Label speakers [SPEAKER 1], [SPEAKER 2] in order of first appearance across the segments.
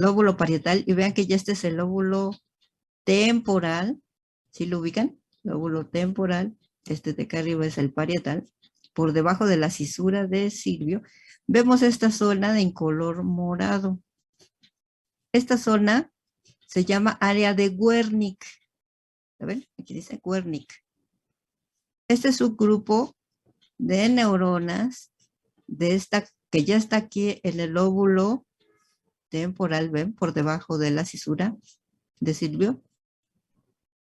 [SPEAKER 1] lóbulo parietal y vean que ya este es el lóbulo temporal, ¿sí lo ubican? Lóbulo temporal, este de acá arriba es el parietal, por debajo de la cisura de Silvio, vemos esta zona en color morado. Esta zona se llama área de Wernicke. ¿Ven? Aquí dice Wernicke. Este es un grupo de neuronas de esta que ya está aquí en el lóbulo temporal, ven, por debajo de la cisura de Silvio.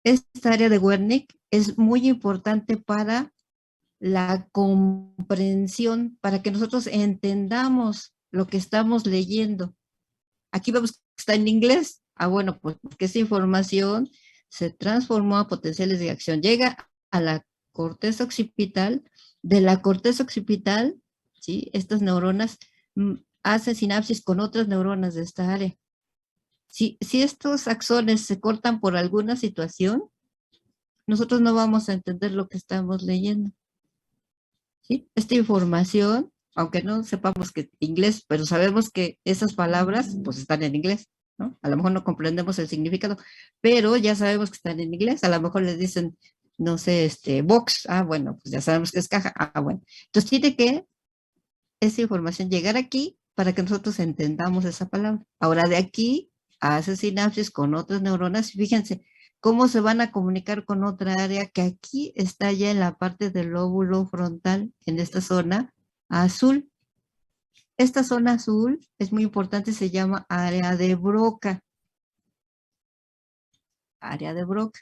[SPEAKER 1] Esta área de Wernicke es muy importante para la comprensión, para que nosotros entendamos lo que estamos leyendo. Aquí vemos que está en inglés. Ah, bueno, pues porque esa información se transformó a potenciales de acción. Llega a la corteza occipital. De la corteza occipital, ¿sí? Estas neuronas hacen sinapsis con otras neuronas de esta área. Si estos axones se cortan por alguna situación, nosotros no vamos a entender lo que estamos leyendo. ¿Sí? Esta información, aunque no sepamos que inglés, pero sabemos que esas palabras pues están en inglés, ¿no? A lo mejor no comprendemos el significado, pero ya sabemos que están en inglés. A lo mejor les dicen, no sé, box, ah, bueno, pues ya sabemos que es caja, ah, bueno. Entonces tiene que esa información llegar aquí para que nosotros entendamos esa palabra. Ahora de aquí hace sinapsis con otras neuronas, fíjense, cómo se van a comunicar con otra área que aquí está ya en la parte del lóbulo frontal, en esta zona azul. Esta zona azul es muy importante, se llama área de Broca. Área de Broca.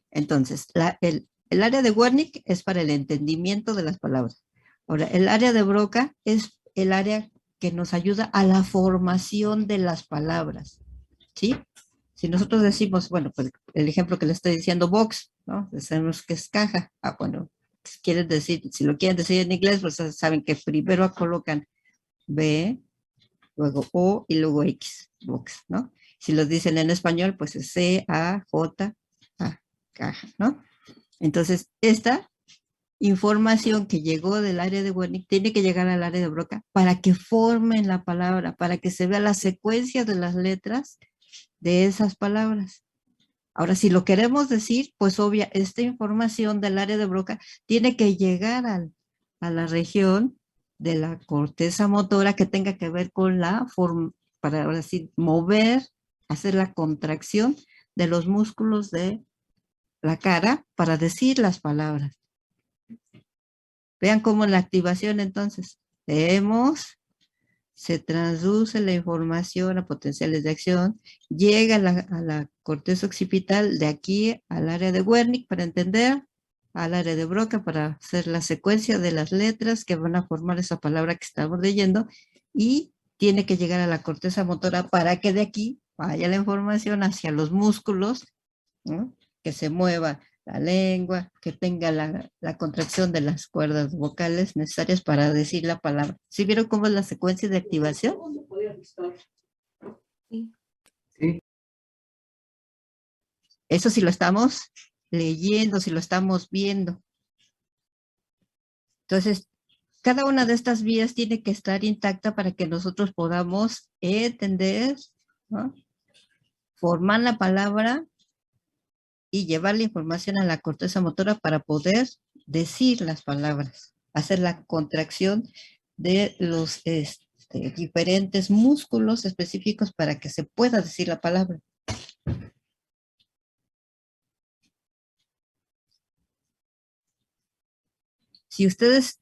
[SPEAKER 1] Entonces, el área de Wernicke es para el entendimiento de las palabras. Ahora, el área de Broca es el área que nos ayuda a la formación de las palabras, ¿sí? Si nosotros decimos, bueno, pues el ejemplo que le estoy diciendo, box, ¿no? Decimos que es caja. Ah, bueno, si quieren decir, si lo quieren decir en inglés, pues saben que primero colocan B, luego O y luego X, box, ¿no? Si lo dicen en español, pues es C, A, J, A, caja, ¿no? Entonces, esta información que llegó del área de Wernicke tiene que llegar al área de Broca para que formen la palabra, para que se vea la secuencia de las letras de esas palabras. Ahora, si lo queremos decir, pues obvia, esta información del área de Broca tiene que llegar a la región de la corteza motora que tenga que ver con la forma, para ahora sí, mover, hacer la contracción de los músculos de la cara para decir las palabras. Vean cómo en la activación entonces leemos, se traduce la información a potenciales de acción, llega a la corteza occipital, de aquí al área de Wernicke para entender, al área de Broca para hacer la secuencia de las letras que van a formar esa palabra que estamos leyendo, y tiene que llegar a la corteza motora para que de aquí vaya la información hacia los músculos, ¿no? Que se mueva la lengua, que tenga la contracción de las cuerdas vocales necesarias para decir la palabra. ¿Sí vieron cómo es la secuencia de activación?
[SPEAKER 2] Sí.
[SPEAKER 3] Sí.
[SPEAKER 1] Eso si lo estamos leyendo, si lo estamos viendo. Entonces, cada una de estas vías tiene que estar intacta para que nosotros podamos entender, ¿no? Formar la palabra y llevar la información a la corteza motora para poder decir las palabras, hacer la contracción de los diferentes músculos específicos para que se pueda decir la palabra. Si ustedes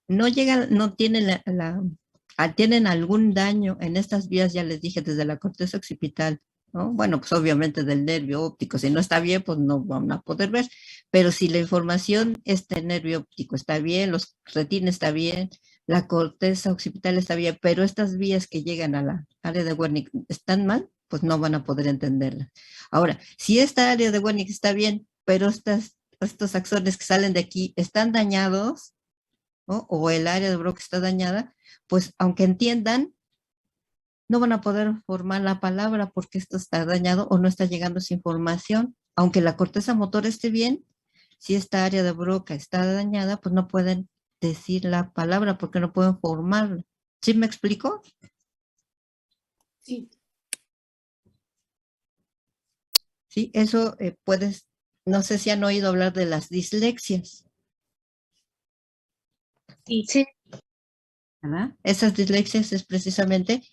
[SPEAKER 1] no llegan, no tienen tienen algún daño en estas vías, ya les dije, desde la corteza occipital, ¿no? Bueno, pues obviamente del nervio óptico, si no está bien, pues no van a poder ver, pero si la información, este nervio óptico está bien, los retina está bien, la corteza occipital está bien, pero estas vías que llegan a la área de Wernicke están mal, pues no van a poder entenderla. Ahora, si esta área de Wernicke está bien, pero estos axones que salen de aquí están dañados, ¿no? O el área de Broca está dañada, pues aunque entiendan, no van a poder formar la palabra porque esto está dañado o no está llegando esa información. Aunque la corteza motora esté bien, si esta área de Broca está dañada, pues no pueden decir la palabra porque no pueden formarla. ¿Sí me explico?
[SPEAKER 2] Sí.
[SPEAKER 1] ¿sí? Eso puedes, no sé si han oído hablar de las dislexias,
[SPEAKER 2] Sí. Sí.
[SPEAKER 1] ¿verdad? Esas dislexias es precisamente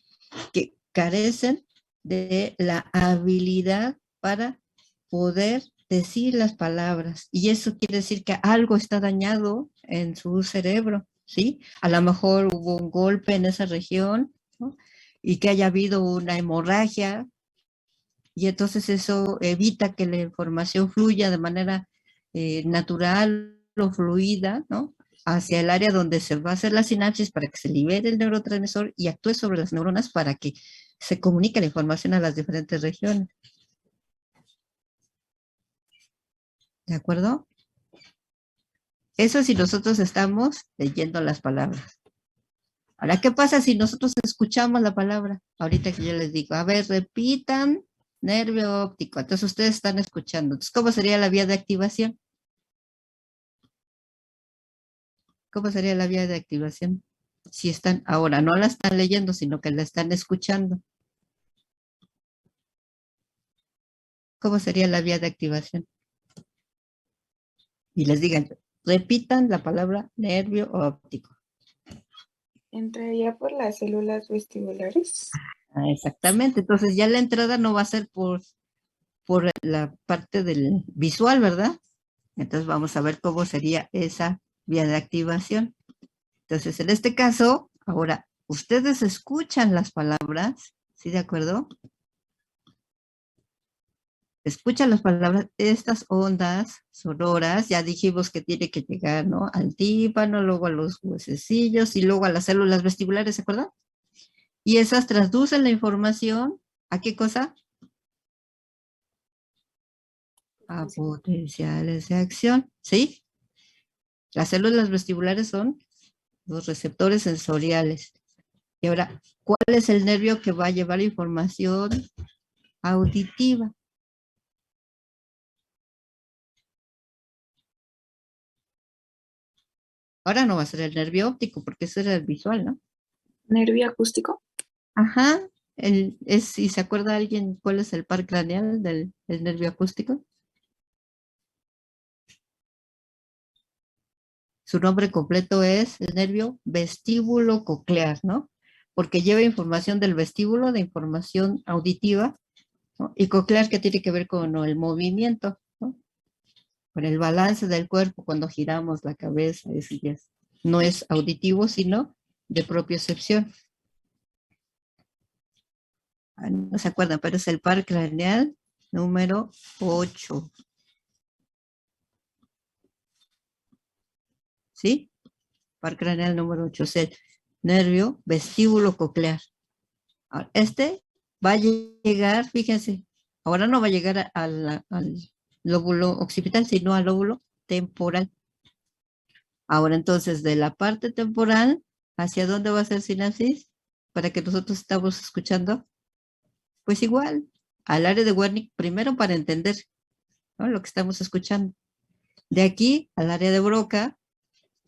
[SPEAKER 1] que carecen de la habilidad para poder decir las palabras. Y eso quiere decir que algo está dañado en su cerebro, ¿sí? A lo mejor hubo un golpe en esa región, ¿no? Y que haya habido una hemorragia, y entonces eso evita que la información fluya de manera natural o fluida, ¿no? Hacia el área donde se va a hacer la sinapsis para que se libere el neurotransmisor y actúe sobre las neuronas para que se comunique la información a las diferentes regiones. ¿De acuerdo? Eso si nosotros estamos leyendo las palabras. Ahora, ¿qué pasa si nosotros escuchamos la palabra? Ahorita que yo les digo, a ver, repitan nervio óptico. Entonces ustedes están escuchando. Entonces, ¿cómo sería la vía de activación? ¿Cómo sería la vía de activación? Si están, ahora no la están leyendo, sino que la están escuchando. ¿Cómo sería la vía de activación? Y les digan, repitan la palabra nervio óptico.
[SPEAKER 2] Entraría por las células vestibulares.
[SPEAKER 1] Exactamente, entonces ya la entrada no va a ser por la parte del visual, ¿verdad? Entonces vamos a ver cómo sería esa vía de activación. Entonces, en este caso, ahora, ustedes escuchan las palabras, ¿sí de acuerdo? Escuchan las palabras, estas ondas sonoras, ya dijimos que tiene que llegar, ¿no? Al tímpano, luego a los huesecillos y luego a las células vestibulares, ¿se acuerdan? Y esas traducen la información, ¿a qué cosa? A potenciales de acción, ¿sí? Las células vestibulares son los receptores sensoriales. Y ahora, ¿cuál es el nervio que va a llevar información auditiva? Ahora no va a ser el nervio óptico, porque eso era el visual, ¿no?
[SPEAKER 2] Nervio acústico.
[SPEAKER 1] Ajá, si se acuerda alguien cuál es el par craneal del nervio acústico. Su nombre completo es el nervio vestíbulo coclear, ¿no? Porque lleva información del vestíbulo, de información auditiva, ¿no? Y coclear que tiene que ver con el movimiento, ¿no? Con el balance del cuerpo cuando giramos la cabeza, eso ya no es auditivo, sino de propiocepción. No se acuerdan, pero es el par craneal número 8. ¿Sí? Par craneal número 8 es el nervio vestíbulo coclear. Ahora, este va a llegar, fíjense, ahora no va a llegar al lóbulo occipital, sino al lóbulo temporal. Ahora entonces, de la parte temporal, ¿hacia dónde va a ser sinapsis? Para que nosotros estamos escuchando, pues igual, al área de Wernicke, primero para entender, ¿no?, lo que estamos escuchando. De aquí al área de Broca,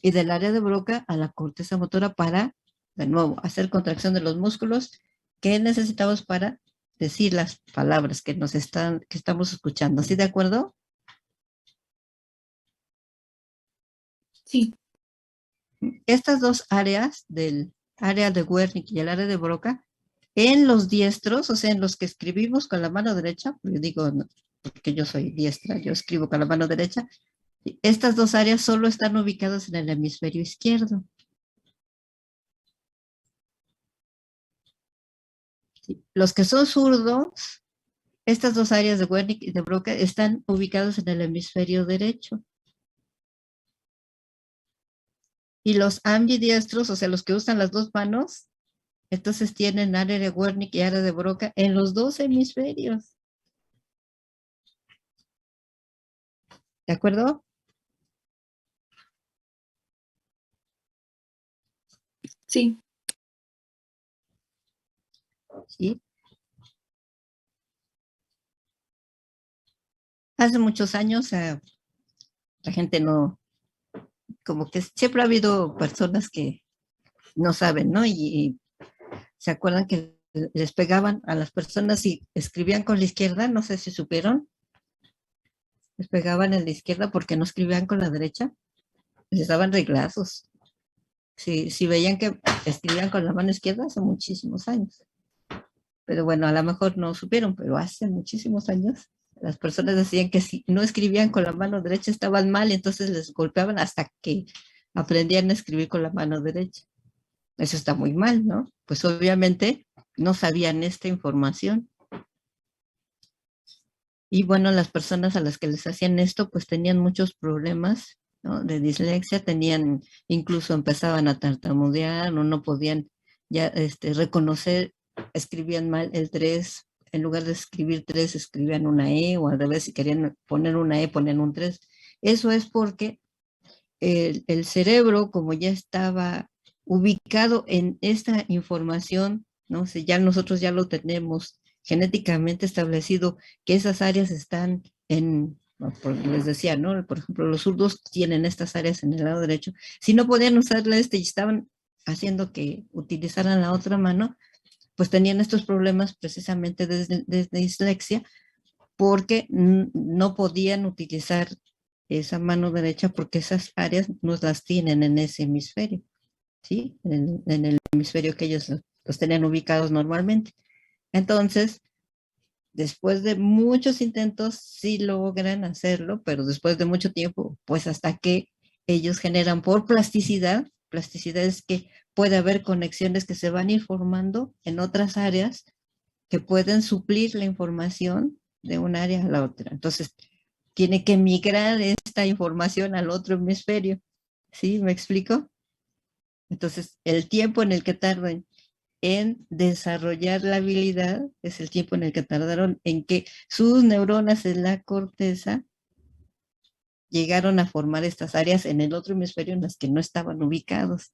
[SPEAKER 1] y del área de Broca a la corteza motora para, de nuevo, hacer contracción de los músculos que necesitamos para decir las palabras que que estamos escuchando. ¿Sí de acuerdo?
[SPEAKER 2] Sí.
[SPEAKER 1] Estas dos áreas, del área de Wernicke y el área de Broca, en los diestros, o sea, en los que escribimos con la mano derecha, yo digo, no, porque yo soy diestra, yo escribo con la mano derecha, estas dos áreas solo están ubicadas en el hemisferio izquierdo. ¿Sí? Los que son zurdos, estas dos áreas de Wernicke y de Broca están ubicadas en el hemisferio derecho. Y los ambidiestros, o sea, los que usan las dos manos, entonces tienen área de Wernicke y área de Broca en los dos hemisferios. ¿De acuerdo?
[SPEAKER 2] Sí.
[SPEAKER 1] Sí. Hace muchos años la gente no, como que siempre ha habido personas que no saben, ¿no? Y se acuerdan que les pegaban a las personas y escribían con la izquierda, no sé si supieron, les pegaban en la izquierda porque no escribían con la derecha, les daban reglazos. Si veían que escribían con la mano izquierda hace muchísimos años. Pero bueno, a lo mejor no supieron, pero hace muchísimos años las personas decían que si no escribían con la mano derecha estaban mal y entonces les golpeaban hasta que aprendían a escribir con la mano derecha. Eso está muy mal, ¿no? Pues obviamente no sabían esta información. Y bueno, las personas a las que les hacían esto, pues tenían muchos problemas, ¿no? De dislexia, tenían, incluso empezaban a tartamudear o no podían ya reconocer, escribían mal el 3, en lugar de escribir 3, escribían una E, o al revés, si querían poner una E, ponían un 3. Eso es porque el cerebro, como ya estaba ubicado en esta información, ¿no? Si ya nosotros ya lo tenemos genéticamente establecido, que esas áreas están en, les decía, ¿no? Por ejemplo, los zurdos tienen estas áreas en el lado derecho. Si no podían usarla y estaban haciendo que utilizaran la otra mano, pues tenían estos problemas precisamente de dislexia, porque no podían utilizar esa mano derecha porque esas áreas no las tienen en ese hemisferio, ¿sí? En el hemisferio que ellos los tenían ubicados normalmente. Entonces, después de muchos intentos, sí logran hacerlo, pero después de mucho tiempo, pues hasta que ellos generan por plasticidad, plasticidad es que puede haber conexiones que se van a ir formando en otras áreas que pueden suplir la información de un área a la otra. Entonces, tiene que migrar esta información al otro hemisferio. ¿Sí? ¿Me explico? Entonces, el tiempo en el que tardan en desarrollar la habilidad es el tiempo en el que tardaron en que sus neuronas en la corteza llegaron a formar estas áreas en el otro hemisferio en las que no estaban ubicados.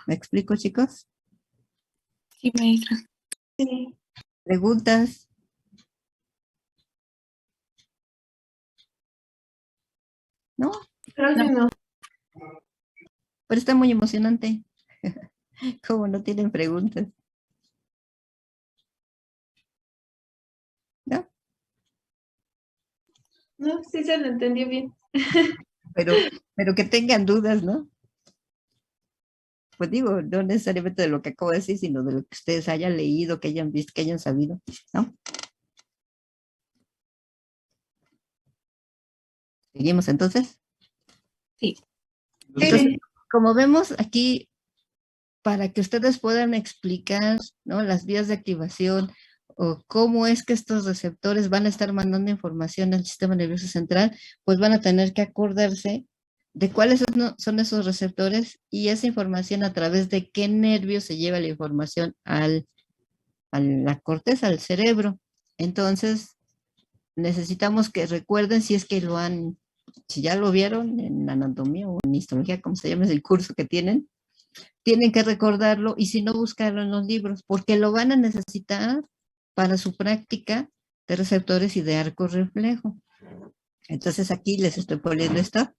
[SPEAKER 1] ¿Me explico, chicos?
[SPEAKER 2] Sí, maestra. Sí.
[SPEAKER 1] ¿Preguntas? ¿No?
[SPEAKER 2] Creo que no.
[SPEAKER 1] Pero está muy emocionante. ¿Cómo no tienen preguntas? ¿No?
[SPEAKER 2] No, sí se lo entendió bien.
[SPEAKER 1] Pero que tengan dudas, ¿no? Pues digo, no necesariamente de lo que acabo de decir, sino de lo que ustedes hayan leído, que hayan visto, que hayan sabido, ¿no? ¿Seguimos entonces?
[SPEAKER 2] Sí.
[SPEAKER 1] Entonces, como vemos aquí, para que ustedes puedan explicar, ¿no? Las vías de activación o cómo es que estos receptores van a estar mandando información al sistema nervioso central, pues van a tener que acordarse de cuáles son esos receptores y esa información a través de qué nervio se lleva la información a la corteza, al cerebro. Entonces, necesitamos que recuerden si es que lo han, si ya lo vieron en anatomía o en histología, como se llama, es el curso que tienen que recordarlo y si no, buscarlo en los libros, porque lo van a necesitar para su práctica de receptores y de arco reflejo. Entonces aquí les estoy poniendo esto,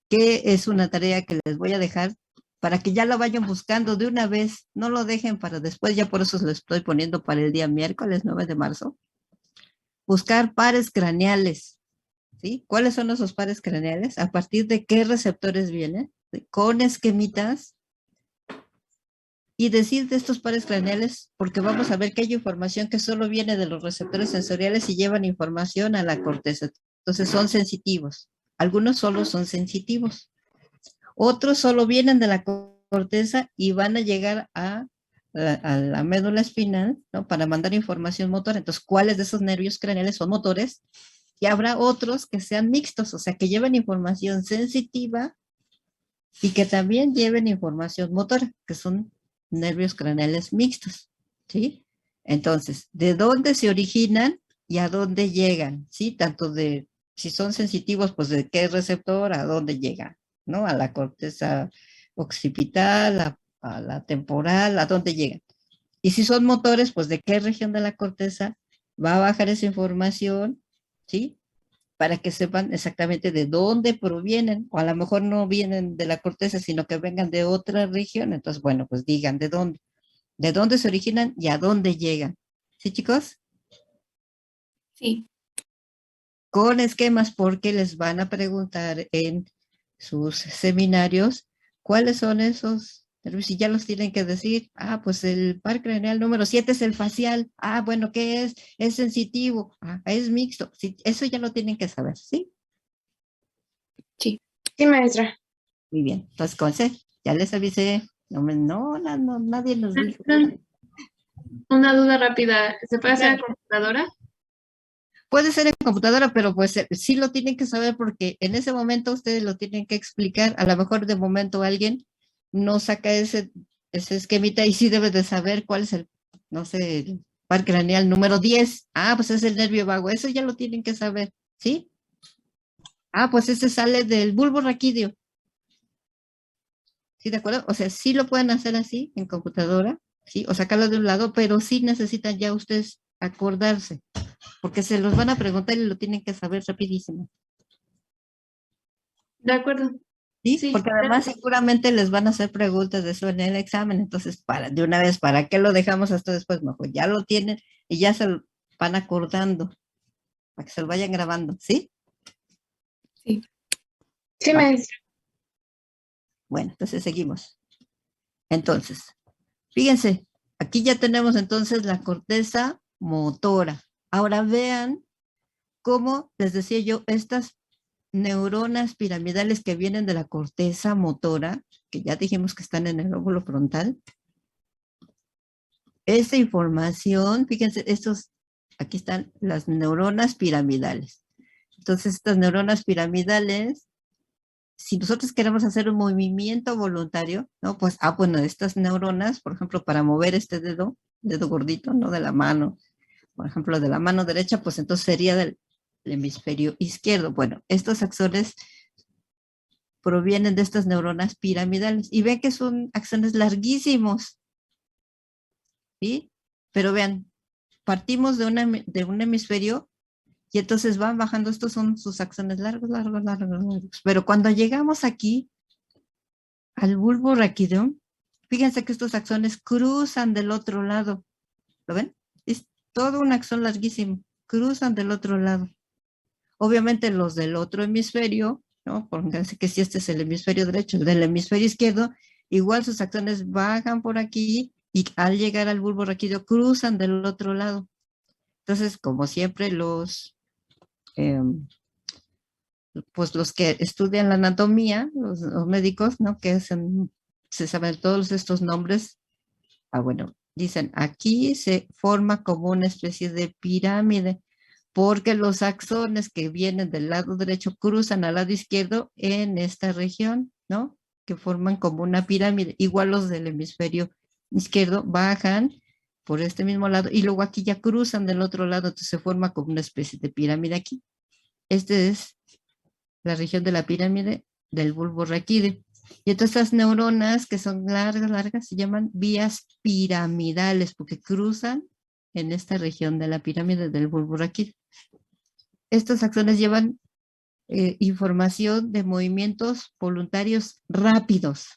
[SPEAKER 1] que es una tarea que les voy a dejar para que ya lo vayan buscando de una vez, no lo dejen para después, ya por eso lo estoy poniendo para el día miércoles 9 de marzo. Buscar pares craneales, ¿sí? ¿Cuáles son esos pares craneales? ¿A partir de qué receptores vienen? Con esquemitas. Y decir de estos pares craneales, porque vamos a ver que hay información que solo viene de los receptores sensoriales y llevan información a la corteza. Entonces son sensitivos. Algunos solo son sensitivos. Otros solo vienen de la corteza y van a llegar a la médula espinal, ¿no? Para mandar información motora. Entonces, ¿cuáles de esos nervios craneales son motores? Y habrá otros que sean mixtos, o sea, que lleven información sensitiva y que también lleven información motora, que son nervios craneales mixtos, ¿sí? Entonces, ¿de dónde se originan y a dónde llegan? ¿Sí? Tanto de, si son sensitivos, pues de qué receptor, a dónde llegan, ¿no? A la corteza occipital, a la temporal, a dónde llegan. Y si son motores, pues de qué región de la corteza va a bajar esa información, ¿sí? Para que sepan exactamente de dónde provienen, o a lo mejor no vienen de la corteza, sino que vengan de otra región. Entonces, bueno, pues digan de dónde se originan y a dónde llegan. ¿Sí, chicos?
[SPEAKER 2] Sí.
[SPEAKER 1] Con esquemas, porque les van a preguntar en sus seminarios cuáles son esos nervios y ya los tienen que decir. Ah, pues el par craneal número 7 es el facial. Ah, bueno, ¿qué es? Es sensitivo. Ah, es mixto. Sí, eso ya lo tienen que saber, ¿sí?
[SPEAKER 2] Sí. Sí, maestra.
[SPEAKER 1] Muy bien. Entonces, Conce, ya les avisé. No, nadie nos dijo.
[SPEAKER 2] Una duda rápida. ¿Se puede hacer en computadora?
[SPEAKER 1] Puede ser en computadora, pero pues sí lo tienen que saber porque en ese momento ustedes lo tienen que explicar. A lo mejor de momento alguien no saca ese esquemita y sí debe de saber cuál es el, no sé, el par craneal número 10. Ah, pues es el nervio vago. Eso ya lo tienen que saber, ¿sí? Ah, pues ese sale del bulbo raquídeo. ¿Sí, de acuerdo? O sea, sí lo pueden hacer así en computadora, ¿sí? O sacarlo de un lado, pero sí necesitan ya ustedes acordarse, porque se los van a preguntar y lo tienen que saber rapidísimo.
[SPEAKER 2] De acuerdo.
[SPEAKER 1] Sí,
[SPEAKER 2] Sí.
[SPEAKER 1] porque además seguramente les van a hacer preguntas de eso en el examen, entonces de una vez, ¿para qué lo dejamos hasta después? Mejor ya lo tienen y ya se lo van acordando, para que se lo vayan grabando, ¿sí?
[SPEAKER 2] Sí. Sí,
[SPEAKER 1] Va.
[SPEAKER 2] maestra.
[SPEAKER 1] Bueno, entonces seguimos. Entonces, fíjense, aquí ya tenemos entonces la corteza motora. Ahora vean cómo, les decía yo, estas neuronas piramidales que vienen de la corteza motora, que ya dijimos que están en el lóbulo frontal. Esta información, fíjense, aquí están las neuronas piramidales. Entonces, estas neuronas piramidales, si nosotros queremos hacer un movimiento voluntario, ¿no? Pues, bueno, estas neuronas, por ejemplo, para mover este dedo gordito, ¿no? De la mano, por ejemplo, de la mano derecha, pues entonces sería del hemisferio izquierdo. Bueno, estos axones provienen de estas neuronas piramidales y ven que son axones larguísimos, ¿sí? Pero vean, partimos de un hemisferio y entonces van bajando, estos son sus axones largos. Pero cuando llegamos aquí al bulbo raquídeo, fíjense que estos axones cruzan del otro lado. ¿Lo ven? Es todo un axón larguísimo. Cruzan del otro lado. Obviamente los del otro hemisferio, ¿no? Pónganse que si este es el hemisferio derecho, el del hemisferio izquierdo, igual sus axones bajan por aquí y al llegar al bulbo raquídeo cruzan del otro lado. Entonces, como siempre, pues los que estudian la anatomía, los médicos, ¿no? Que se saben todos estos nombres. Bueno, dicen, aquí se forma como una especie de pirámide, porque los axones que vienen del lado derecho cruzan al lado izquierdo en esta región, ¿no? Que forman como una pirámide. Igual los del hemisferio izquierdo bajan por este mismo lado y luego aquí ya cruzan del otro lado, entonces se forma como una especie de pirámide aquí. Este es la región de la pirámide del bulbo raquídeo. Y entonces estas neuronas que son largas, se llaman vías piramidales porque cruzan en esta región de la pirámide del bulbo raquídeo. Estos axones llevan información de movimientos voluntarios rápidos,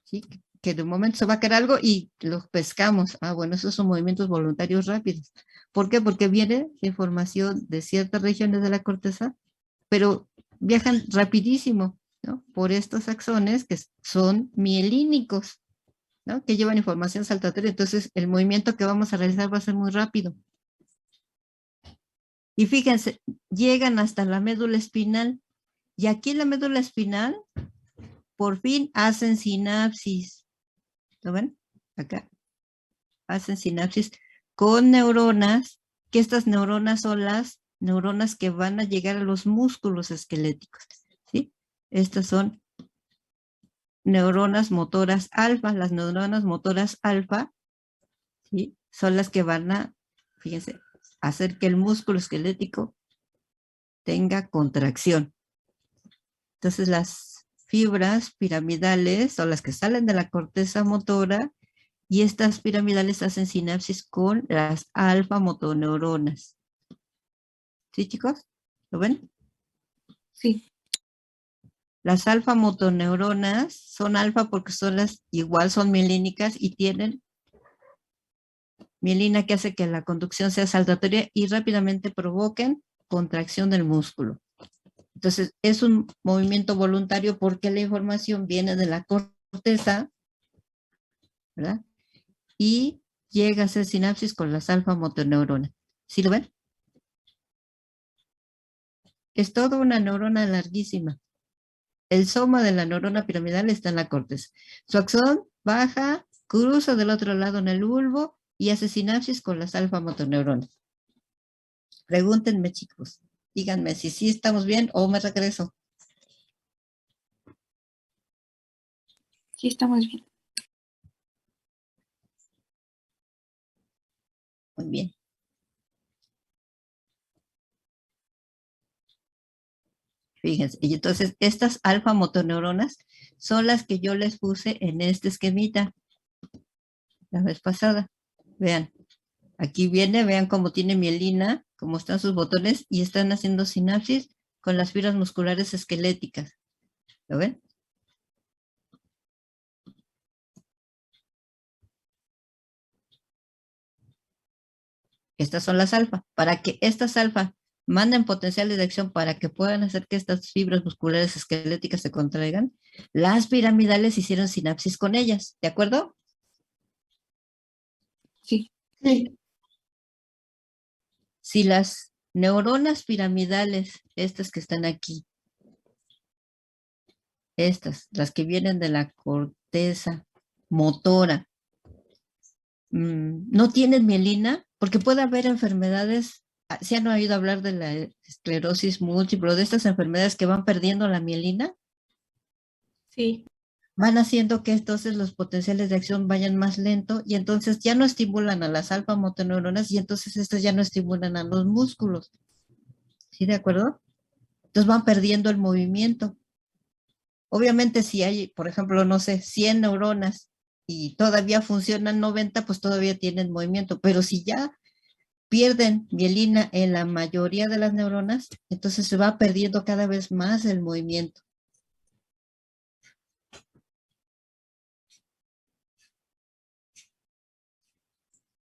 [SPEAKER 1] ¿sí? Que de un momento se va a caer algo y los pescamos. Bueno, esos son movimientos voluntarios rápidos. ¿Por qué? Porque viene información de ciertas regiones de la corteza, pero viajan rapidísimo, ¿no? Por estos axones que son mielínicos, ¿no? Que llevan información saltatoria. Entonces, el movimiento que vamos a realizar va a ser muy rápido. Y fíjense, llegan hasta la médula espinal. Y aquí en la médula espinal, por fin hacen sinapsis. ¿Lo ven? Acá. Hacen sinapsis con neuronas, que estas neuronas son las neuronas que van a llegar a los músculos esqueléticos, ¿sí? Estas son neuronas motoras alfa. Las neuronas motoras alfa, ¿sí? Son las que van a, fíjense, hacer que el músculo esquelético tenga contracción. Entonces las fibras piramidales son las que salen de la corteza motora y estas piramidales hacen sinapsis con las alfa motoneuronas. ¿Sí, chicos? ¿Lo ven?
[SPEAKER 2] Sí.
[SPEAKER 1] Las alfa motoneuronas son alfa porque son igual son mielínicas y tienen mielina que hace que la conducción sea saltatoria y rápidamente provoquen contracción del músculo. Entonces, es un movimiento voluntario porque la información viene de la corteza, ¿verdad? Y llega a hacer sinapsis con las alfa-motoneuronas. ¿Sí lo ven? Es toda una neurona larguísima. El soma de la neurona piramidal está en la corteza. Su axón baja, cruza del otro lado en el bulbo y hace sinapsis con las alfa-motoneuronas. Pregúntenme, chicos. Díganme si sí estamos bien o me regreso.
[SPEAKER 3] Sí, estamos bien.
[SPEAKER 1] Muy bien. Fíjense, y entonces estas alfa-motoneuronas son las que yo les puse en este esquemita la vez pasada. Vean, aquí viene, vean cómo tiene mielina, cómo están sus botones y están haciendo sinapsis con las fibras musculares esqueléticas. ¿Lo ven? Estas son las alfa. Para que estas alfa manden potenciales de acción para que puedan hacer que estas fibras musculares esqueléticas se contraigan, las piramidales hicieron sinapsis con ellas, ¿de acuerdo?
[SPEAKER 3] Sí.
[SPEAKER 2] Sí.
[SPEAKER 1] Si las neuronas piramidales, estas que están aquí, estas, las que vienen de la corteza motora, no tienen mielina, porque puede haber enfermedades, ¿se han oído hablar de la esclerosis múltiple, de estas enfermedades que van perdiendo la mielina?
[SPEAKER 2] Sí.
[SPEAKER 1] Van haciendo que entonces los potenciales de acción vayan más lento y entonces ya no estimulan a las alfa-motoneuronas y entonces estas ya no estimulan a los músculos. ¿Sí, de acuerdo? Entonces van perdiendo el movimiento. Obviamente si hay, por ejemplo, no sé, 100 neuronas y todavía funcionan 90, pues todavía tienen movimiento, pero si ya pierden mielina en la mayoría de las neuronas, entonces se va perdiendo cada vez más el movimiento.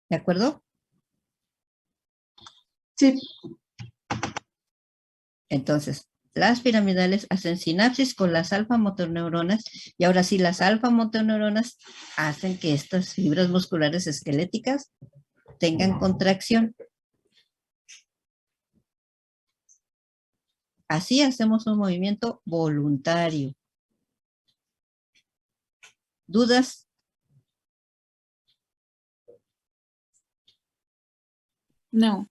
[SPEAKER 1] ¿De acuerdo?
[SPEAKER 2] Sí.
[SPEAKER 1] Entonces, las piramidales hacen sinapsis con las alfa-motoneuronas y ahora sí, las alfa-motoneuronas hacen que estas fibras musculares esqueléticas tengan contracción. Así hacemos un movimiento voluntario. ¿Dudas?
[SPEAKER 3] No.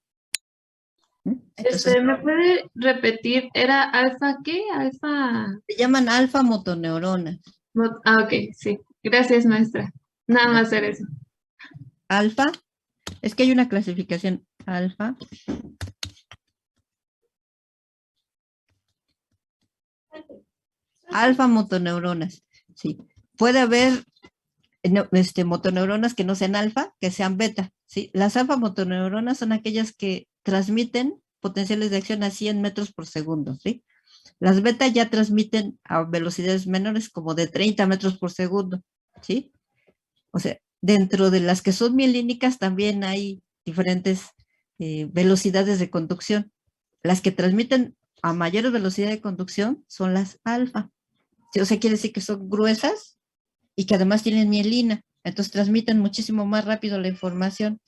[SPEAKER 1] Entonces,
[SPEAKER 2] ¿Me puede repetir? ¿Era alfa qué? Alfa.
[SPEAKER 1] se llaman alfa-motoneuronas.
[SPEAKER 2] Ok, sí. Gracias, maestra. Nada más hacer eso.
[SPEAKER 1] Alfa, es que hay una clasificación alfa. Alfa-motoneuronas, sí. Puede haber motoneuronas que no sean alfa, que sean beta, ¿sí? Las alfa-motoneuronas son aquellas que transmiten potenciales de acción a 100 metros por segundo, ¿sí? Las beta ya transmiten a velocidades menores, como de 30 metros por segundo, ¿sí? O sea, dentro de las que son mielínicas también hay diferentes velocidades de conducción. Las que transmiten a mayor velocidad de conducción son las alfa. ¿Sí? O sea, quiere decir que son gruesas y que además tienen mielina. Entonces transmiten muchísimo más rápido la información.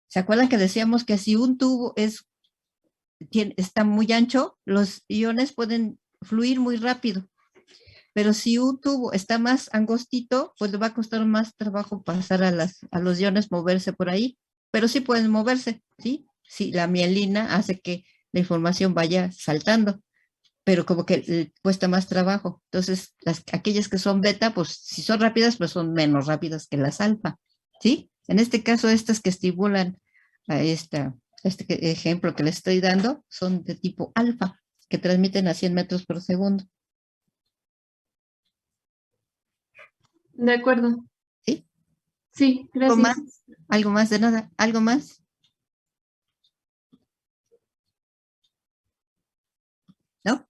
[SPEAKER 1] ¿Se acuerdan que decíamos que si un tubo está muy ancho, los iones pueden fluir muy rápido? Pero si un tubo está más angostito, pues le va a costar más trabajo pasar a los iones moverse por ahí, pero sí pueden moverse, ¿sí? Sí, la mielina hace que la información vaya saltando, pero como que cuesta más trabajo. Entonces, aquellas que son beta, pues si son rápidas, pues son menos rápidas que las alfa, ¿sí? En este caso, estas que estimulan a este ejemplo que les estoy dando, son de tipo alfa, que transmiten a 100 metros por segundo.
[SPEAKER 2] De acuerdo.
[SPEAKER 1] ¿Sí?
[SPEAKER 2] Sí,
[SPEAKER 1] ¿Algo
[SPEAKER 2] gracias.
[SPEAKER 1] más? ¿Algo más de nada? ¿Algo más? ¿No?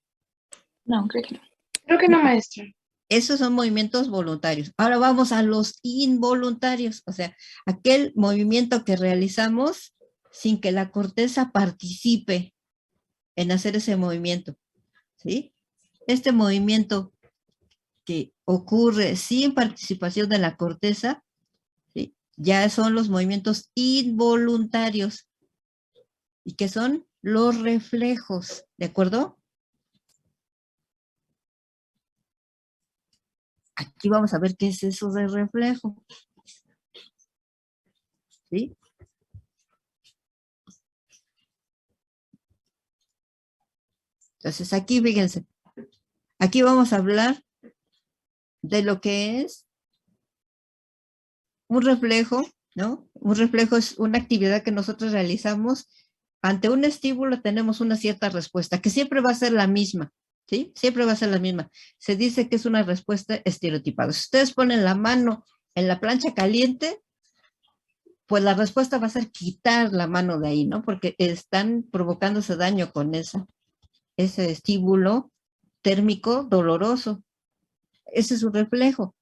[SPEAKER 3] No, creo que no.
[SPEAKER 4] Creo que no, maestra.
[SPEAKER 1] Esos son movimientos voluntarios. Ahora vamos a los involuntarios, o sea, aquel movimiento que realizamos sin que la corteza participe en hacer ese movimiento, ¿sí? Este movimiento que ocurre sin participación de la corteza, ¿sí? Ya son los movimientos involuntarios, y que son los reflejos, ¿de acuerdo? Aquí vamos a ver qué es eso de reflejo, ¿sí? Entonces aquí, fíjense, aquí vamos a hablar de lo que es un reflejo, ¿no? Un reflejo es una actividad que nosotros realizamos. Ante un estímulo tenemos una cierta respuesta, que siempre va a ser la misma, ¿sí? Siempre va a ser la misma. Se dice que es una respuesta estereotipada. Si ustedes ponen la mano en la plancha caliente, pues la respuesta va a ser quitar la mano de ahí, ¿no? Porque están provocándose daño con ese estímulo térmico doloroso. Ese es un reflejo.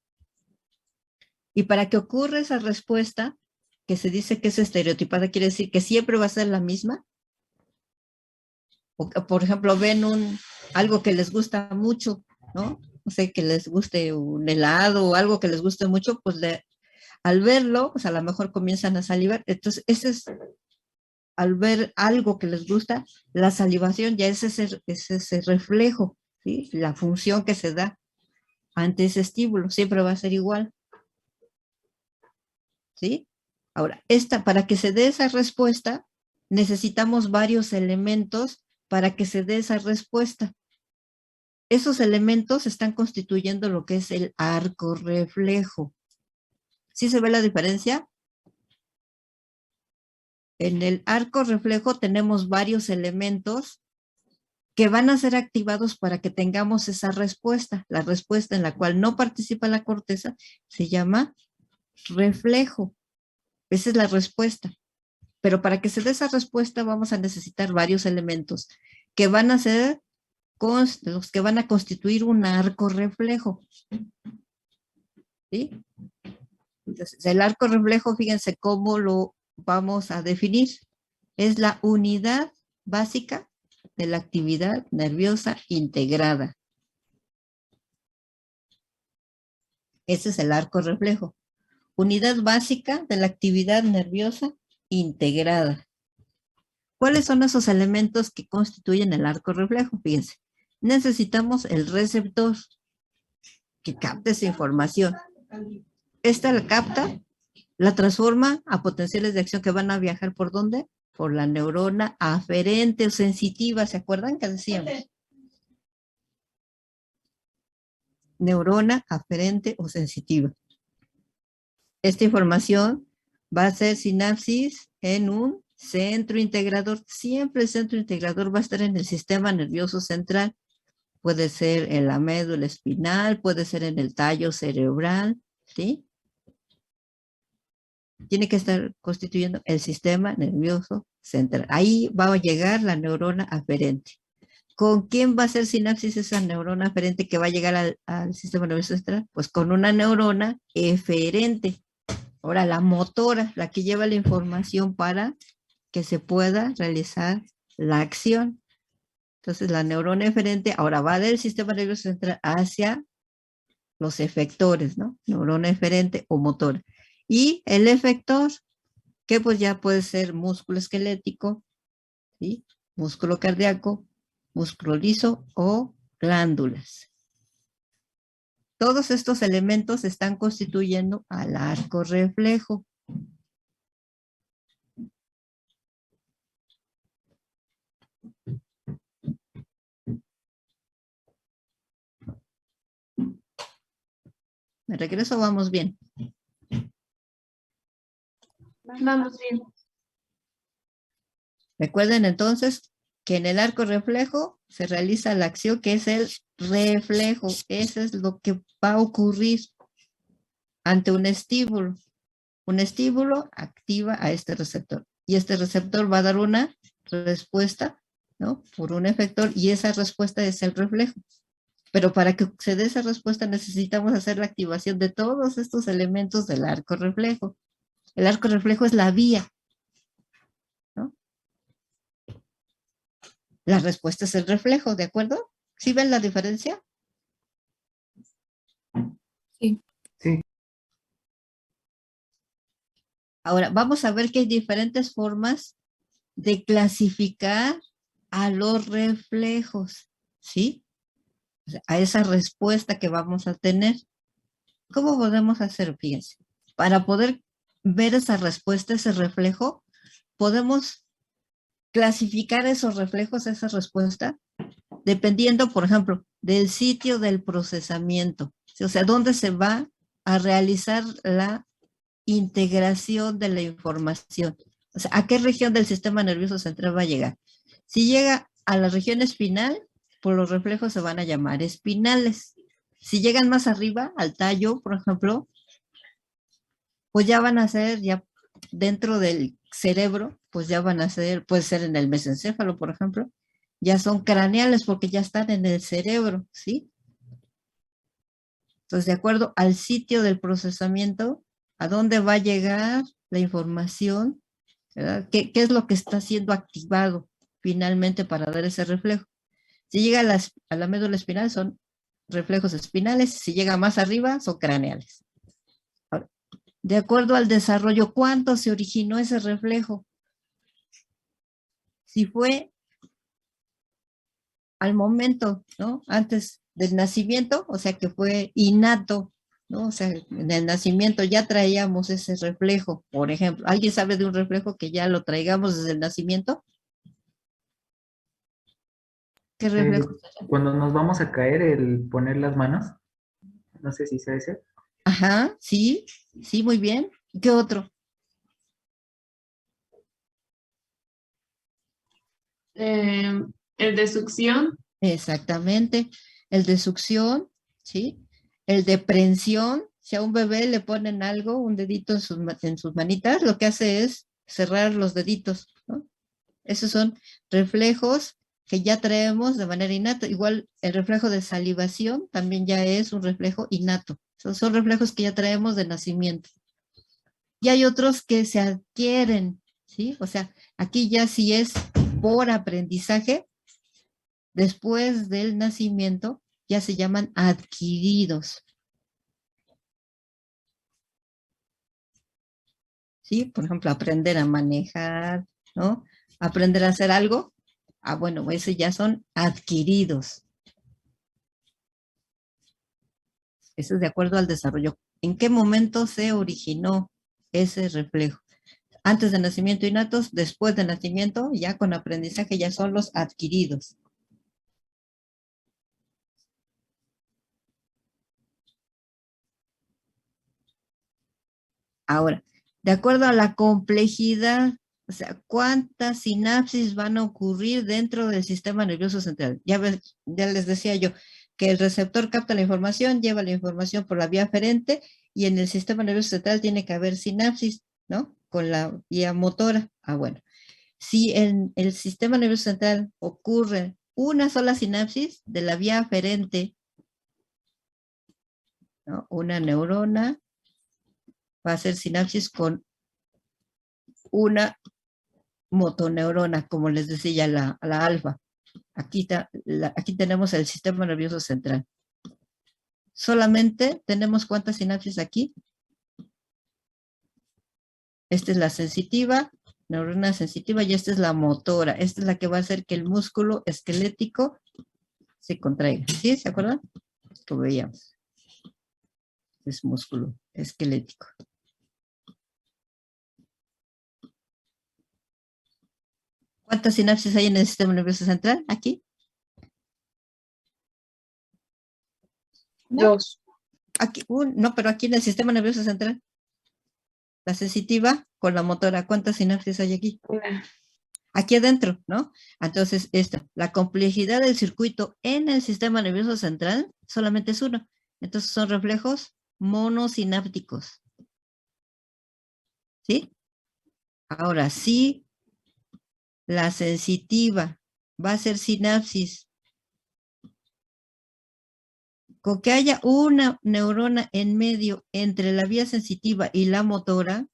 [SPEAKER 1] Y para que ocurra esa respuesta, que se dice que es estereotipada, quiere decir que siempre va a ser la misma. O, por ejemplo, ven algo que les gusta mucho, ¿no? No sé, que les guste un helado o algo que les guste mucho, pues al verlo, pues a lo mejor comienzan a salivar. Entonces, al ver algo que les gusta, la salivación ya es ese reflejo, ¿sí? La función que se da ante ese estímulo siempre va a ser igual, ¿sí? Ahora, para que se dé esa respuesta, necesitamos varios elementos para que se dé esa respuesta. Esos elementos están constituyendo lo que es el arco reflejo. ¿Sí se ve la diferencia? En el arco reflejo tenemos varios elementos que van a ser activados para que tengamos esa respuesta. La respuesta en la cual no participa la corteza se llama reflejo. Esa es la respuesta. Pero para que se dé esa respuesta vamos a necesitar varios elementos que van a ser los que van a constituir un arco reflejo. ¿Sí? Entonces, el arco reflejo, fíjense cómo lo vamos a definir. Es la unidad básica de la actividad nerviosa integrada. Ese es el arco reflejo. Unidad básica de la actividad nerviosa integrada. ¿Cuáles son esos elementos que constituyen el arco reflejo? Fíjense, necesitamos el receptor que capte esa información. Esta la capta, la transforma a potenciales de acción que van a viajar ¿por dónde? Por la neurona aferente o sensitiva. ¿Se acuerdan que decíamos? Neurona aferente o sensitiva. Esta información va a ser sinapsis en un centro integrador. Siempre el centro integrador va a estar en el sistema nervioso central. Puede ser en la médula espinal, puede ser en el tallo cerebral, ¿sí? Tiene que estar constituyendo el sistema nervioso central. Ahí va a llegar la neurona aferente. ¿Con quién va a hacer sinapsis esa neurona aferente que va a llegar al sistema nervioso central? Pues con una neurona eferente. Ahora, la motora, la que lleva la información para que se pueda realizar la acción. Entonces, la neurona eferente ahora va del sistema nervioso central hacia los efectores, ¿no? Neurona eferente o motora. Y el efector, que pues ya puede ser músculo esquelético, ¿sí? Músculo cardíaco, músculo liso o glándulas. Todos estos elementos están constituyendo al arco reflejo. ¿Me regreso o vamos bien?
[SPEAKER 2] Vamos bien.
[SPEAKER 1] Recuerden entonces que en el arco reflejo se realiza la acción que es el reflejo. Eso es lo que va a ocurrir ante un estímulo. Un estímulo activa a este receptor y este receptor va a dar una respuesta, ¿no? Por un efector y esa respuesta es el reflejo. Pero para que se dé esa respuesta necesitamos hacer la activación de todos estos elementos del arco reflejo. El arco reflejo es la vía, ¿no? La respuesta es el reflejo, ¿de acuerdo? ¿Sí ven la diferencia?
[SPEAKER 3] Sí.
[SPEAKER 4] Sí.
[SPEAKER 1] Ahora, vamos a ver que hay diferentes formas de clasificar a los reflejos, ¿sí? O sea, a esa respuesta que vamos a tener. ¿Cómo podemos hacer? Fíjense, para poder ver esa respuesta, ese reflejo, podemos clasificar esos reflejos, esa respuesta, dependiendo, por ejemplo, del sitio del procesamiento. O sea, dónde se va a realizar la integración de la información. O sea, ¿a qué región del sistema nervioso central va a llegar? Si llega a la región espinal, pues los reflejos se van a llamar espinales. Si llegan más arriba, al tallo, por ejemplo, pues ya van a ser, ya dentro del cerebro, pues ya van a ser, puede ser en el mesencéfalo, por ejemplo, ya son craneales porque ya están en el cerebro, ¿sí? Entonces, de acuerdo al sitio del procesamiento, a dónde va a llegar la información, ¿verdad? ¿Qué es lo que está siendo activado finalmente para dar ese reflejo? Si llega a la médula espinal son reflejos espinales, si llega más arriba son craneales. Ahora, de acuerdo al desarrollo, ¿cuánto se originó ese reflejo? Si fue al momento, ¿no? Antes del nacimiento, o sea que fue innato, ¿no? O sea, en el nacimiento ya traíamos ese reflejo, por ejemplo. ¿Alguien sabe de un reflejo que ya lo traigamos desde el nacimiento? ¿Qué reflejo?
[SPEAKER 4] Cuando nos vamos a caer, el poner las manos, no sé si sea ese.
[SPEAKER 1] Ajá, sí, sí, muy bien. ¿Qué otro?
[SPEAKER 2] El de succión.
[SPEAKER 1] Exactamente. El de succión, ¿sí? El de prensión, si a un bebé le ponen algo, un dedito en sus manitas, lo que hace es cerrar los deditos, ¿no? Esos son reflejos que ya traemos de manera innata. Igual el reflejo de salivación también ya es un reflejo innato. Son reflejos que ya traemos de nacimiento. Y hay otros que se adquieren, ¿sí? O sea, aquí ya si es por aprendizaje, después del nacimiento, ya se llaman adquiridos. ¿Sí? Por ejemplo, aprender a manejar, ¿no? Aprender a hacer algo. Ah, bueno, esos ya son adquiridos. Eso es de acuerdo al desarrollo. ¿En qué momento se originó ese reflejo? Antes del nacimiento innatos, después del nacimiento, ya con aprendizaje ya son los adquiridos. Ahora, de acuerdo a la complejidad, o sea, ¿cuántas sinapsis van a ocurrir dentro del sistema nervioso central? Ya les decía yo que el receptor capta la información, lleva la información por la vía aferente y en el sistema nervioso central tiene que haber sinapsis, ¿no? Con la vía motora. Ah, bueno. Si en el sistema nervioso central ocurre una sola sinapsis de la vía aferente, ¿no? Una neurona va a hacer sinapsis con una motoneurona, como les decía, la alfa. Aquí tenemos el sistema nervioso central. Solamente tenemos ¿cuántas sinapsis aquí? Esta es la sensitiva, neurona sensitiva, y esta es la motora. Esta es la que va a hacer que el músculo esquelético se contraiga. ¿Sí? ¿Se acuerdan? Lo veíamos. Es músculo esquelético. ¿Cuántas sinapsis hay en el sistema nervioso central? Aquí.
[SPEAKER 3] Dos.
[SPEAKER 1] Aquí, no, pero aquí en el sistema nervioso central. La sensitiva con la motora. ¿Cuántas sinapsis hay aquí?
[SPEAKER 3] Una.
[SPEAKER 1] Aquí adentro, ¿no? Entonces, la complejidad del circuito en el sistema nervioso central solamente es uno. Entonces son reflejos monosinápticos. ¿Sí? Ahora, sí, la sensitiva va a ser sinapsis Con que haya una neurona en medio entre la vía sensitiva y la motora,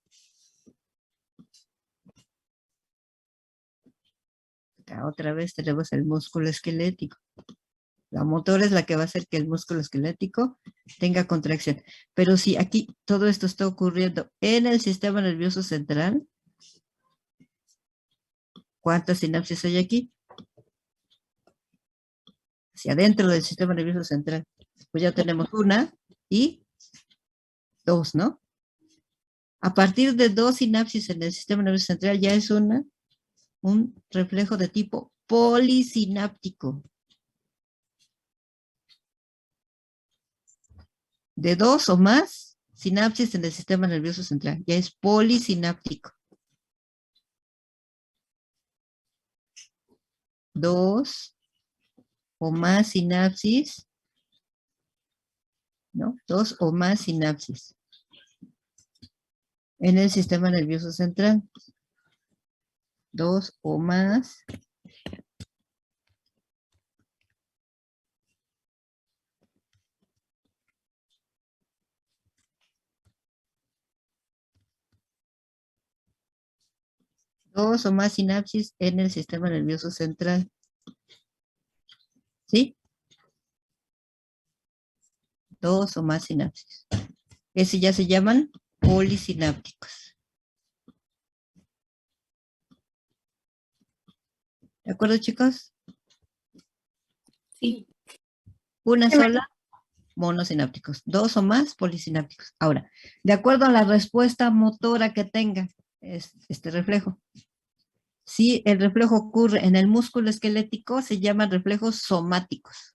[SPEAKER 1] acá otra vez tenemos el músculo esquelético. La motora es la que va a hacer que el músculo esquelético tenga contracción. Pero si aquí todo esto está ocurriendo en el sistema nervioso central, ¿cuántas sinapsis hay aquí? Hacia adentro del sistema nervioso central. Pues ya tenemos una y dos, ¿no? A partir de 2 sinapsis en el sistema nervioso central ya es un reflejo de tipo polisináptico. De 2 o más sinapsis en el sistema nervioso central, ya es polisináptico. 2 o más sinapsis, ¿no? 2 o más sinapsis en el sistema nervioso central. 2 o más . Dos o más sinapsis en el sistema nervioso central. ¿Sí? 2 o más sinapsis. Ese ya se llaman polisinápticos. ¿De acuerdo, chicos?
[SPEAKER 3] Sí.
[SPEAKER 1] Una sola, monosinápticos. 2 o más, polisinápticos. Ahora, de acuerdo a la respuesta motora que tenga este reflejo. Si el reflejo ocurre en el músculo esquelético, se llaman reflejos somáticos.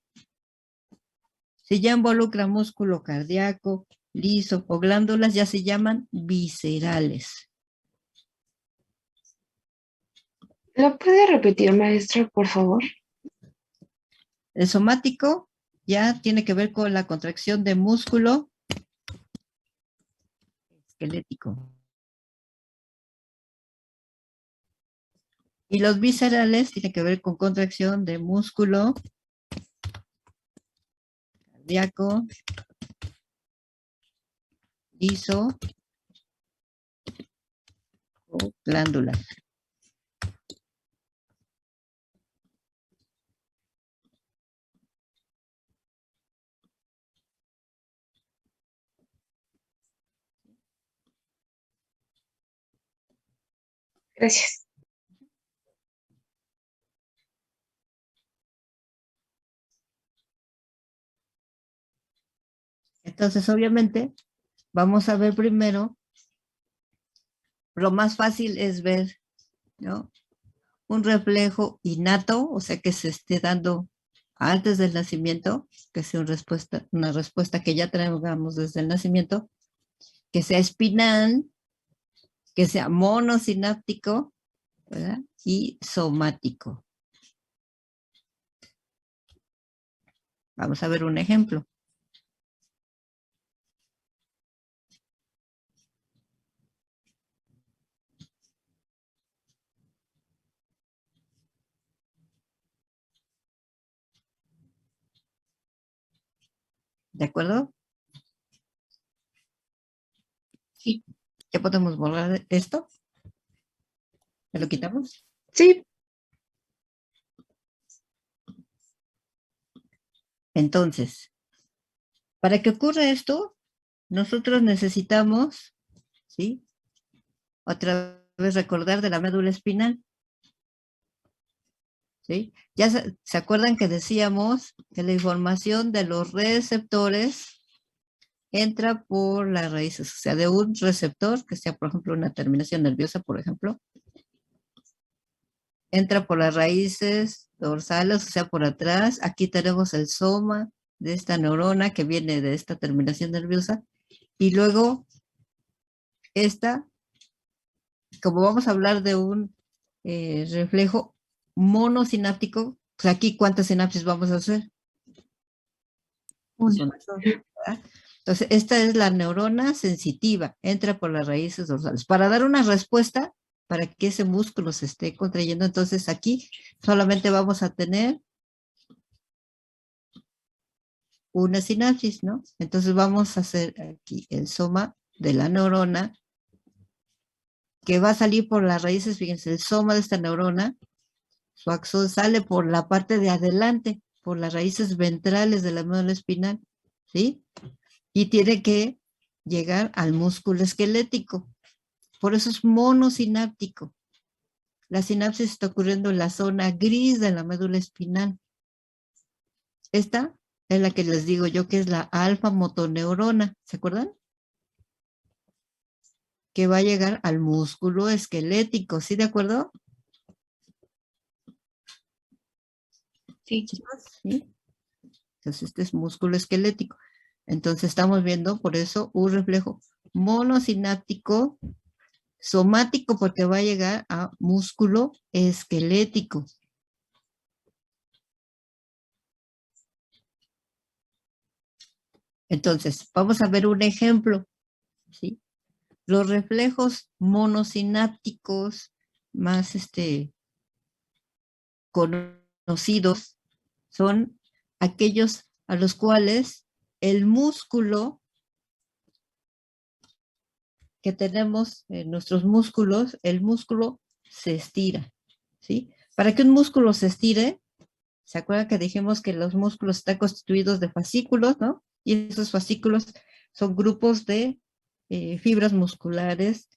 [SPEAKER 1] Si ya involucra músculo cardíaco, liso o glándulas, ya se llaman viscerales.
[SPEAKER 5] ¿Lo puede repetir, maestra, por favor?
[SPEAKER 1] El somático ya tiene que ver con la contracción de músculo esquelético. Y los viscerales tienen que ver con contracción de músculo cardíaco, liso o glándula.
[SPEAKER 5] Gracias.
[SPEAKER 1] Entonces, obviamente, vamos a ver primero, lo más fácil es ver, ¿no? Un reflejo innato, o sea, que se esté dando antes del nacimiento, que sea una respuesta que ya traigamos desde el nacimiento, que sea espinal, que sea monosináptico, ¿verdad? Y somático. Vamos a ver un ejemplo. ¿De acuerdo?
[SPEAKER 3] Sí.
[SPEAKER 1] ¿Ya podemos borrar esto? ¿Me lo quitamos?
[SPEAKER 5] Sí.
[SPEAKER 1] Entonces, para que ocurra esto, nosotros necesitamos, ¿sí? Otra vez recordar de la médula espinal. ¿Sí? Ya se acuerdan que decíamos que la información de los receptores entra por las raíces, o sea, de un receptor, que sea, por ejemplo, una terminación nerviosa, por ejemplo, entra por las raíces dorsales, o sea, por atrás. Aquí tenemos el soma de esta neurona que viene de esta terminación nerviosa, y luego esta, como vamos a hablar de un reflejo monosináptico, pues aquí ¿cuántas sinapsis vamos a hacer?
[SPEAKER 3] Una.
[SPEAKER 1] ¿Verdad? Entonces, esta es la neurona sensitiva, entra por las raíces dorsales. Para dar una respuesta, para que ese músculo se esté contrayendo, entonces aquí solamente vamos a tener una sinapsis, ¿no? Entonces vamos a hacer aquí el soma de la neurona que va a salir por las raíces, fíjense, el soma de esta neurona, su axón sale por la parte de adelante, por las raíces ventrales de la médula espinal, ¿sí? Y tiene que llegar al músculo esquelético. Por eso es monosináptico. La sinapsis está ocurriendo en la zona gris de la médula espinal. Esta es la que les digo yo que es la alfa motoneurona, ¿se acuerdan? Que va a llegar al músculo esquelético, ¿sí de acuerdo?
[SPEAKER 3] Sí.
[SPEAKER 1] Chicos, ¿sí? Entonces este es músculo esquelético. Entonces estamos viendo por eso un reflejo monosináptico, somático porque va a llegar a músculo esquelético. Entonces, vamos a ver un ejemplo, ¿sí? Los reflejos monosinápticos más conocidos son aquellos a los cuales el músculo que tenemos en nuestros músculos, el músculo se estira, ¿sí? Para que un músculo se estire, ¿se acuerdan que dijimos que los músculos están constituidos de fascículos, ¿no? Y esos fascículos son grupos de fibras musculares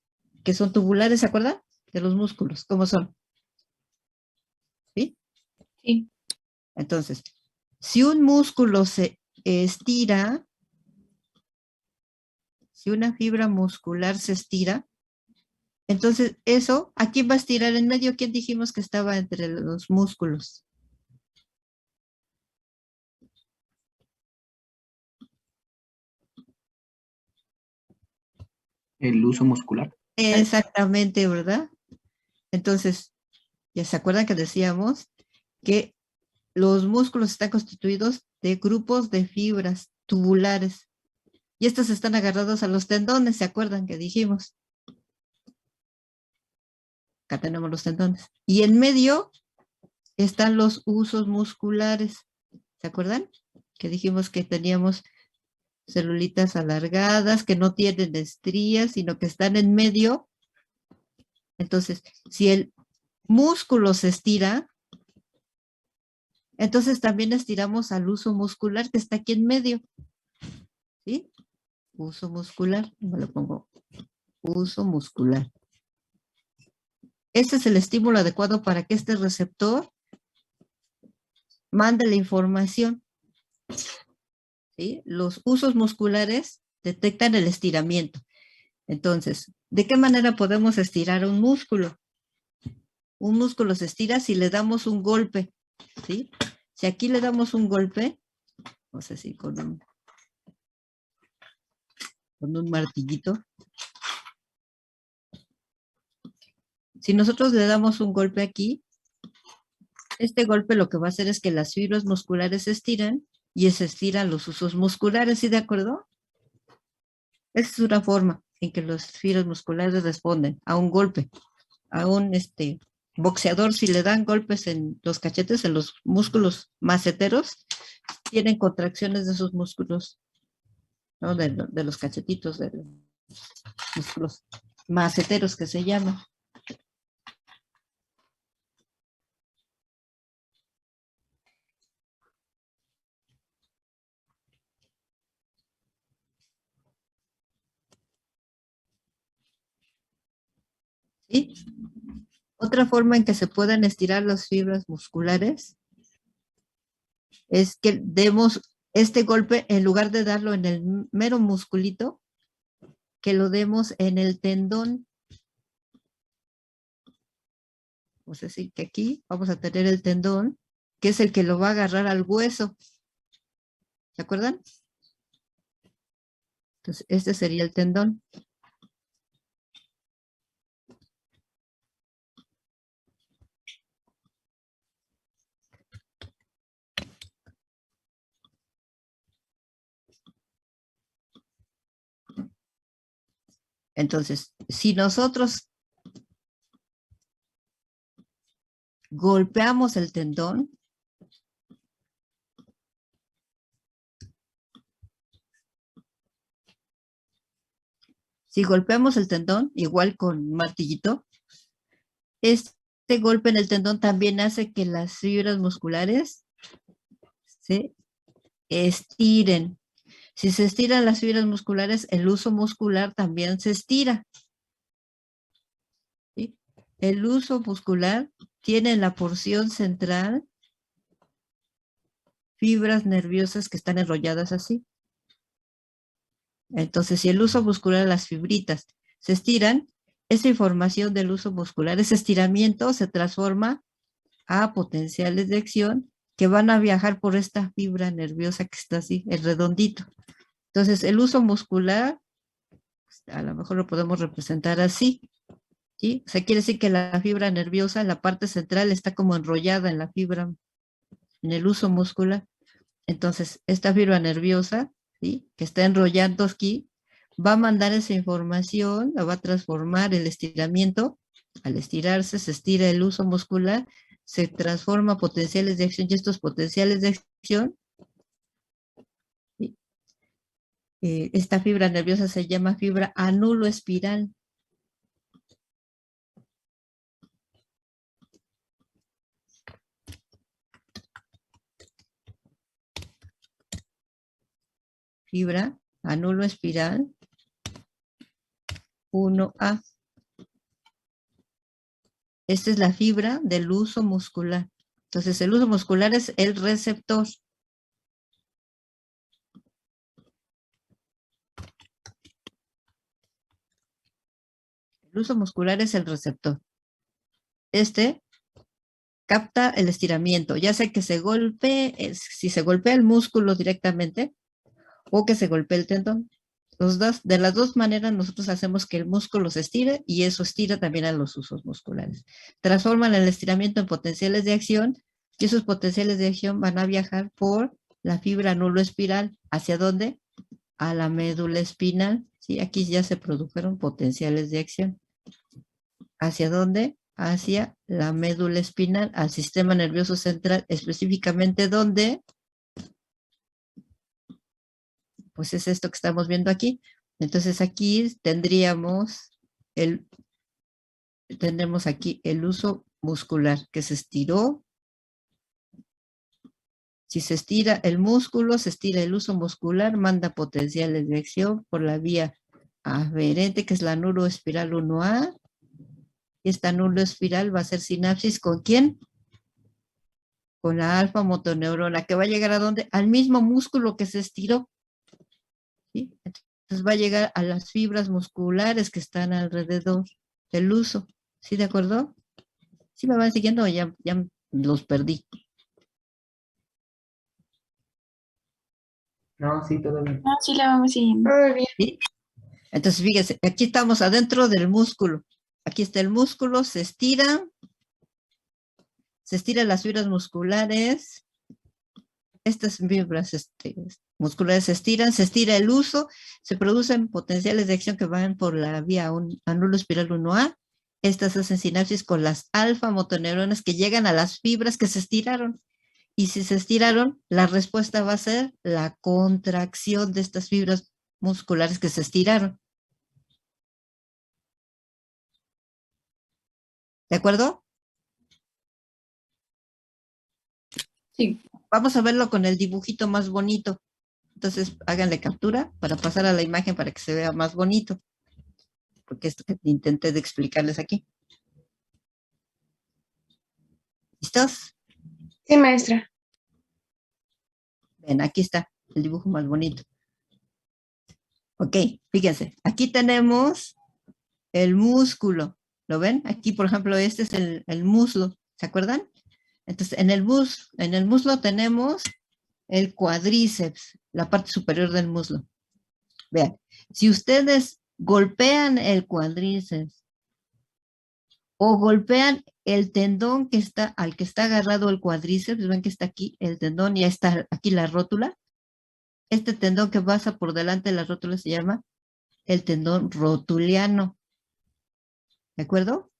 [SPEAKER 1] que son tubulares, ¿se acuerdan? De los músculos, ¿cómo son? ¿Sí?
[SPEAKER 3] Sí.
[SPEAKER 1] Entonces, si un músculo se estira, si una fibra muscular se estira, entonces eso, ¿a quién va a estirar en medio? ¿Quién dijimos que estaba entre los músculos?
[SPEAKER 6] El uso muscular.
[SPEAKER 1] Exactamente, ¿verdad? Entonces, ya se acuerdan que decíamos que los músculos están constituidos de grupos de fibras tubulares y estos están agarrados a los tendones, ¿se acuerdan que dijimos? Acá tenemos los tendones. Y en medio están los usos musculares, ¿se acuerdan? Que dijimos que teníamos celulitas alargadas, que no tienen estrías, sino que están en medio. Entonces, si el músculo se estira, entonces también estiramos al uso muscular que está aquí en medio. ¿Sí? Uso muscular, me lo pongo. Uso muscular. Este es el estímulo adecuado para que este receptor mande la información. ¿Sí? Los usos musculares detectan el estiramiento. Entonces, ¿de qué manera podemos estirar un músculo? Un músculo se estira si le damos un golpe. ¿Sí? Si aquí le damos un golpe, no sé si con un martillito. Si nosotros le damos un golpe aquí, este golpe lo que va a hacer es que las fibras musculares se estiran y se estiran los usos musculares, ¿sí de acuerdo? Esa es una forma en que los fibras musculares responden a un golpe. A un boxeador, si le dan golpes en los cachetes, en los músculos maceteros, tienen contracciones de esos músculos, ¿no? De los cachetitos, de los músculos maceteros que se llaman. ¿Sí? Otra forma en que se puedan estirar las fibras musculares es que demos este golpe, en lugar de darlo en el mero musculito, que lo demos en el tendón. Es decir, que aquí vamos a tener el tendón, que es el que lo va a agarrar al hueso. ¿Se acuerdan? Entonces, este sería el tendón. Entonces, si nosotros golpeamos el tendón, Si golpeamos el tendón, igual con martillito, este golpe en el tendón también hace que las fibras musculares se estiren. Si se estiran las fibras musculares, el huso muscular también se estira. ¿Sí? El huso muscular tiene en la porción central fibras nerviosas que están enrolladas así. Entonces, si el huso muscular, las fibritas, se estiran, esa información del huso muscular, ese estiramiento se transforma a potenciales de acción que van a viajar por esta fibra nerviosa que está así, el redondito. Entonces, el huso muscular, a lo mejor lo podemos representar así, ¿sí? O sea, quiere decir que la fibra nerviosa en la parte central está como enrollada en la fibra, en el huso muscular. Entonces, esta fibra nerviosa, ¿sí?, que está enrollando aquí, va a mandar esa información, la va a transformar el estiramiento. Al estirarse, se estira el huso muscular, se transforma a potenciales de acción, y estos potenciales de acción, ¿sí?, esta fibra nerviosa se llama fibra anuloespiral. Fibra anuloespiral 1A. Esta es la fibra del huso muscular. Entonces, el huso muscular es el receptor. El huso muscular es el receptor. Este capta el estiramiento, ya sea que se golpee, si se golpea el músculo directamente o que se golpee el tendón. De las dos maneras nosotros hacemos que el músculo se estire y eso estira también a los huesos musculares. Transforman el estiramiento en potenciales de acción y esos potenciales de acción van a viajar por la fibra anuloespiral. ¿Hacia dónde? A la médula espinal. ¿Sí? Aquí ya se produjeron potenciales de acción. ¿Hacia dónde? Hacia la médula espinal, al sistema nervioso central, específicamente ¿dónde? Pues es esto que estamos viendo aquí. Entonces aquí tendremos aquí el huso muscular que se estiró. Si se estira el músculo, se estira el huso muscular, manda potenciales de acción por la vía aferente, que es la neuroespiral 1A. Y esta neuroespiral va a hacer sinapsis ¿con quién? Con la alfa motoneurona, que va a llegar ¿a dónde? Al mismo músculo que se estiró. ¿Sí? Entonces va a llegar a las fibras musculares que están alrededor del huso. ¿Sí, de acuerdo? ¿Sí me van siguiendo o ya los perdí?
[SPEAKER 4] No, sí, todo bien.
[SPEAKER 3] No, sí la vamos siguiendo.
[SPEAKER 5] Muy bien.
[SPEAKER 1] ¿Sí? Entonces, fíjense, aquí estamos adentro del músculo. Aquí está el músculo, se estiran las fibras musculares. Estas fibras musculares se estira el huso, se producen potenciales de acción que van por la vía anuloespiral 1A. Estas hacen sinapsis con las alfa motoneuronas que llegan a las fibras que se estiraron. Y si se estiraron, la respuesta va a ser la contracción de estas fibras musculares que se estiraron. ¿De acuerdo?
[SPEAKER 3] Sí.
[SPEAKER 1] Vamos a verlo con el dibujito más bonito. Entonces, háganle captura para pasar a la imagen para que se vea más bonito. Porque esto que intenté de explicarles aquí. ¿Listos?
[SPEAKER 5] Sí, maestra.
[SPEAKER 1] Ven, aquí está el dibujo más bonito. Ok, fíjense. Aquí tenemos el músculo. ¿Lo ven? Aquí, por ejemplo, este es el muslo. ¿Se acuerdan? Entonces, en el muslo tenemos el cuádriceps, la parte superior del muslo. Vean, si ustedes golpean el cuádriceps o golpean el tendón al que está agarrado el cuádriceps, ven que está aquí el tendón y está aquí la rótula. Este tendón que pasa por delante de la rótula se llama el tendón rotuliano. ¿De acuerdo?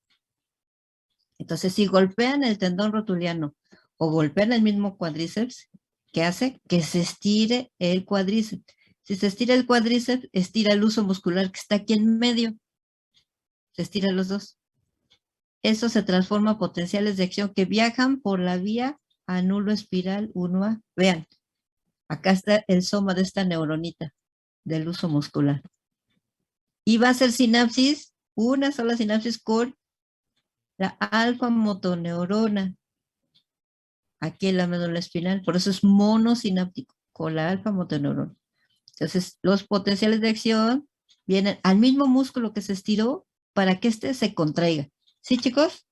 [SPEAKER 1] Entonces, si golpean el tendón rotuliano o golpean el mismo cuádriceps, ¿qué hace? Que se estire el cuádriceps. Si se estira el cuádriceps, estira el huso muscular que está aquí en medio. Se estiran los dos. Eso se transforma a potenciales de acción que viajan por la vía anulo espiral 1A. Vean, acá está el soma de esta neuronita del huso muscular. Y va a ser sinapsis, una sola sinapsis con la alfa motoneurona. Aquí en la médula espinal, por eso es monosináptico, con la alfa motoneurona. Entonces, los potenciales de acción vienen al mismo músculo que se estiró para que éste se contraiga. ¿Sí, chicos?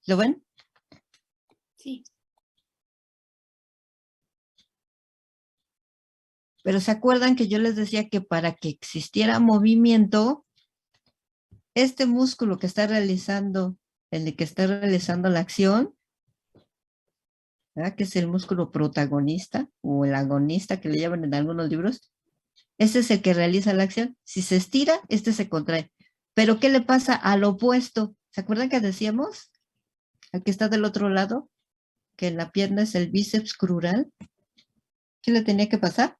[SPEAKER 1] ¿Lo ven?
[SPEAKER 3] Sí.
[SPEAKER 1] Pero ¿se acuerdan que yo les decía que para que existiera movimiento, este músculo que está realizando, el que está realizando la acción, ¿verdad? Que es el músculo protagonista o el agonista que le llaman en algunos libros, ese es el que realiza la acción. Si se estira, este se contrae. Pero ¿qué le pasa al opuesto? ¿Se acuerdan que decíamos? Al que está del otro lado, que en la pierna es el bíceps crural. ¿Qué le tenía que pasar?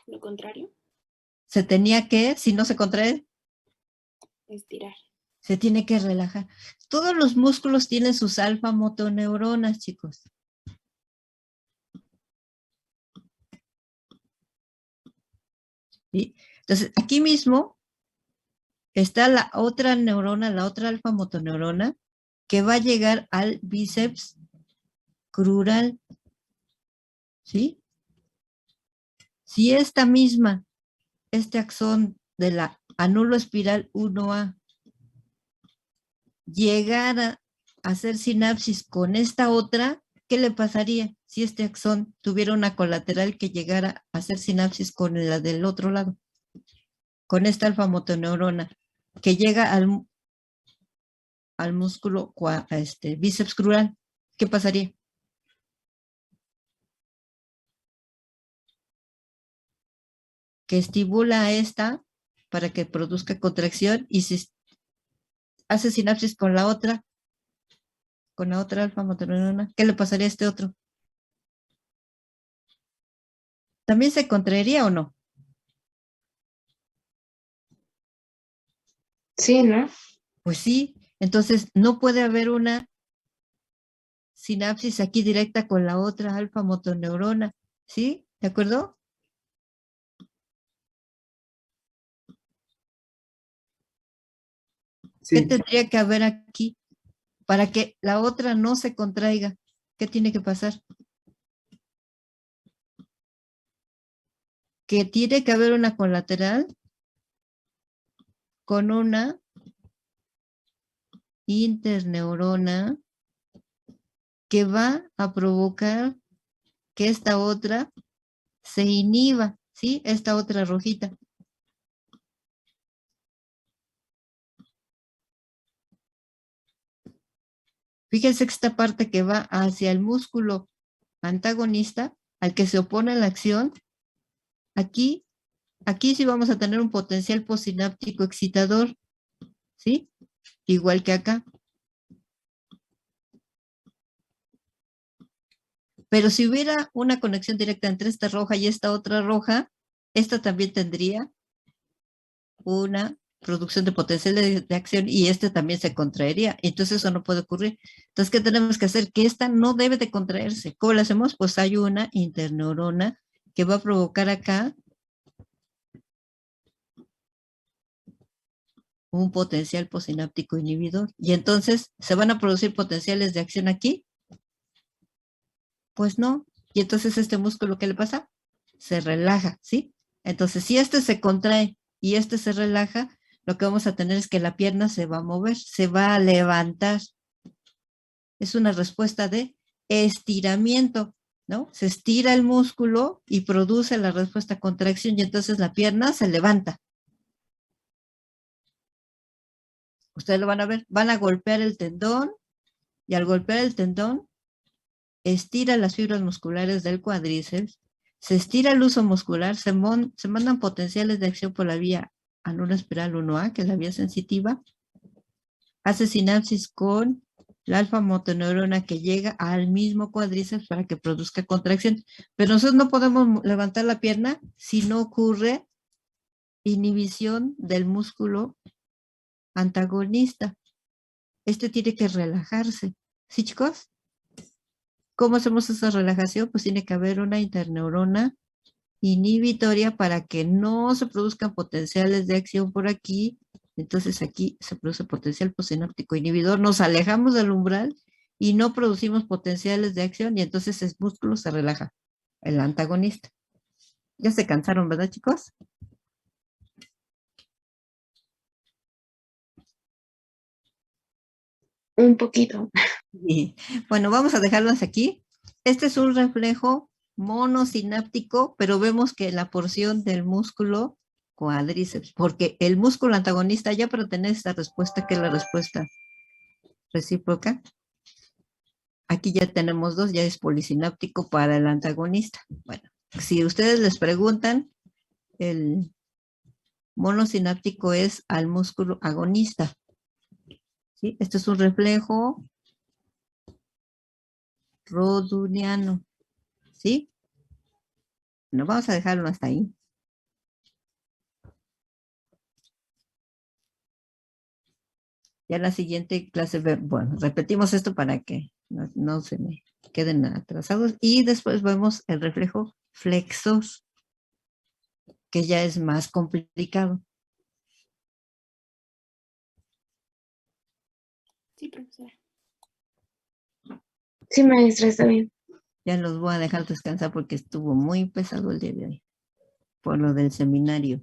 [SPEAKER 3] Lo contrario,
[SPEAKER 1] Se tenía que, si no se contrae,
[SPEAKER 3] estirar.
[SPEAKER 1] se tiene que relajar. Todos los músculos tienen sus alfa motoneuronas, chicos. ¿Sí? Entonces, aquí mismo está la otra neurona, la otra alfa motoneurona, que va a llegar al bíceps crural. ¿Sí? Si esta misma, este axón de la anulo espiral 1A, llegara a hacer sinapsis con esta otra, ¿qué le pasaría si este axón tuviera una colateral que llegara a hacer sinapsis con la del otro lado? Con esta alfa motoneurona que llega al músculo bíceps crural, ¿qué pasaría? Que estimula a esta para que produzca contracción y si hace sinapsis con la otra alfa motoneurona, ¿qué le pasaría a este otro? ¿También se contraería o no?
[SPEAKER 5] Sí, ¿no?
[SPEAKER 1] Pues sí, entonces no puede haber una sinapsis aquí directa con la otra alfa motoneurona, ¿sí? ¿De acuerdo? ¿Qué
[SPEAKER 4] Sí,
[SPEAKER 1] tendría que haber aquí para que la otra no se contraiga? ¿Qué tiene que pasar? Que tiene que haber una colateral con una interneurona que va a provocar que esta otra se inhiba, ¿sí? Esta otra rojita. Fíjense que esta parte que va hacia el músculo antagonista, al que se opone a la acción, aquí sí vamos a tener un potencial postsináptico excitador, ¿sí? Igual que acá. Pero si hubiera una conexión directa entre esta roja y esta otra roja, esta también tendría una producción de potencial de acción y este también se contraería. Entonces eso no puede ocurrir. Entonces, ¿qué tenemos que hacer? Que esta no debe de contraerse. ¿Cómo lo hacemos? Pues hay una interneurona que va a provocar acá un potencial postsináptico inhibidor. Y entonces, ¿se van a producir potenciales de acción aquí? Pues no. Y entonces este músculo, ¿qué le pasa? Se relaja, ¿sí? Entonces, si este se contrae y este se relaja, lo que vamos a tener es que la pierna se va a mover, se va a levantar. Es una respuesta de estiramiento, ¿no? Se estira el músculo y produce la respuesta a contracción y entonces la pierna se levanta. Ustedes lo van a ver, van a golpear el tendón y al golpear el tendón, estira las fibras musculares del cuádriceps, se estira el huso muscular, se mandan potenciales de acción por la vía anulo espiral 1A, que es la vía sensitiva, hace sinapsis con la alfa motoneurona que llega al mismo cuádriceps para que produzca contracción. Pero nosotros no podemos levantar la pierna si no ocurre inhibición del músculo antagonista. Este tiene que relajarse. ¿Sí, chicos? ¿Cómo hacemos esa relajación? Pues tiene que haber una interneurona inhibitoria para que no se produzcan potenciales de acción por aquí. Entonces aquí se produce potencial postsináptico inhibidor. Nos alejamos del umbral y no producimos potenciales de acción y entonces el músculo se relaja, el antagonista. Ya se cansaron, ¿verdad, chicos?
[SPEAKER 5] Un poquito.
[SPEAKER 1] Y, bueno, vamos a dejarlos aquí. Este es un reflejo monosináptico, pero vemos que la porción del músculo cuádriceps, porque el músculo antagonista ya para tener esta respuesta, que es la respuesta recíproca, aquí ya tenemos dos, ya es polisináptico para el antagonista. Bueno, si ustedes les preguntan, el monosináptico es al músculo agonista. ¿Sí? Este es un reflejo roduniano. ¿Sí? Bueno, vamos a dejarlo hasta ahí. Ya en la siguiente clase, bueno, repetimos esto para que no se me queden atrasados. Y después vemos el reflejo flexor, que ya es más complicado.
[SPEAKER 3] Sí, profesora.
[SPEAKER 5] Sí, maestra, está bien.
[SPEAKER 1] Ya los voy a dejar descansar porque estuvo muy pesado el día de hoy, por lo del seminario.